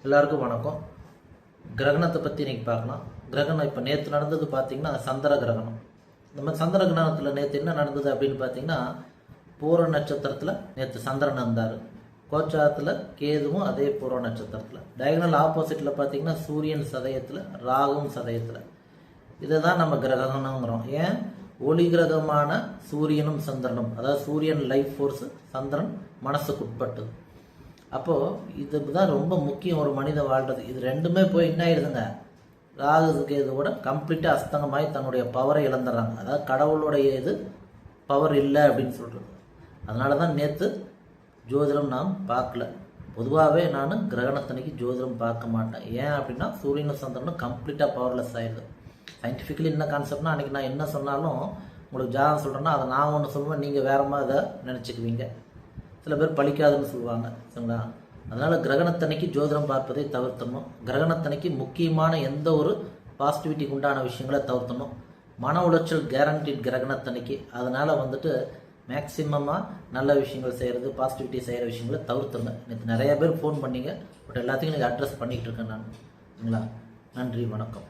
எல்லாருக்கும் வணக்கம். கிரகணத்தை பற்றி இன்றைக்கி பார்க்கலாம். கிரகணம் இப்போ நேற்று நடந்தது பார்த்திங்கன்னா சந்திர கிரகணம். இந்த மாதிரி சந்திர கிரகணத்தில் நேற்று என்ன நடந்தது அப்படின்னு பார்த்தீங்கன்னா, பூர நட்சத்திரத்தில் நேற்று சந்திரன் இருந்தார். கோச்சாரத்தில் கேதுவும் அதே பூர்வ நட்சத்திரத்தில். டயகனல் ஆப்போசிட்டில் பார்த்தீங்கன்னா சூரியன் சதயத்தில், ராகுவும் சதயத்தில். இதை தான் நம்ம கிரகணங்கிறோம். ஏன்? ஒளி கிரகமான சூரியனும் சந்திரனும், அதாவது சூரியன் லைஃப் ஃபோர்ஸு, சந்திரன் மனசுக்கு உட்பட்டது. அப்போது இதுதான் ரொம்ப முக்கியம் ஒரு மனித வாழ்றது. இது ரெண்டுமே போய் என்ன ஆயிடுதுங்க, ராகுக்கு இது கூட கம்ப்ளீட்டாக அஸ்தங்கமாகி தன்னுடைய பவரை இழந்துடுறாங்க. அதாவது கடவுளுடைய இது பவர் இல்லை அப்படின்னு சொல்கிறது. அதனால தான் நேற்று ஜோதிடம் நாம் பார்க்கல. பொதுவாகவே நான் கிரகணத்தன்னைக்கு ஜோதிடம் பார்க்க மாட்டேன். ஏன் அப்படின்னா சூரியனும் சந்திரனும் கம்ப்ளீட்டாக பவர்லெஸ் ஆயிடுது. சயின்டிஃபிக்கலி என்ன கான்செப்ட்னா, அன்றைக்கி நான் என்ன சொன்னாலும் உங்களுக்கு ஜாதகம் சொல்கிறேன்னா அதை நான் ஒன்று சொல்லுவேன், நீங்கள் வேற மாதிரி அதை நினச்சிக்குவீங்க. சில பேர் பழிக்காதுன்னு சொல்லுவாங்க, சரிங்களா? அதனால் கிரகணத்தன்னைக்கு ஜோதிடம் பார்ப்பதை தவிர்த்தணும். கிரகணத்தன்னைக்கு முக்கியமான எந்த ஒரு பாசிட்டிவிட்டிக்கு உண்டான விஷயங்களை தவிர்த்தணும். மன உளைச்சல் கேரண்டிட் கிரகணத்தன்னைக்கு. அதனால் மேக்சிமமாக நல்ல விஷயங்கள் செய்கிறது, பாசிட்டிவிட்டி செய்கிற விஷயங்களை தவிர்த்துங்க. நேற்று நிறைய பேர் ஃபோன் பண்ணிங்க, பட் எல்லாத்தையும் எனக்கு அட்ரஸ் பண்ணிகிட்டு இருக்கேன் நான், சரிங்களா? நன்றி, வணக்கம்.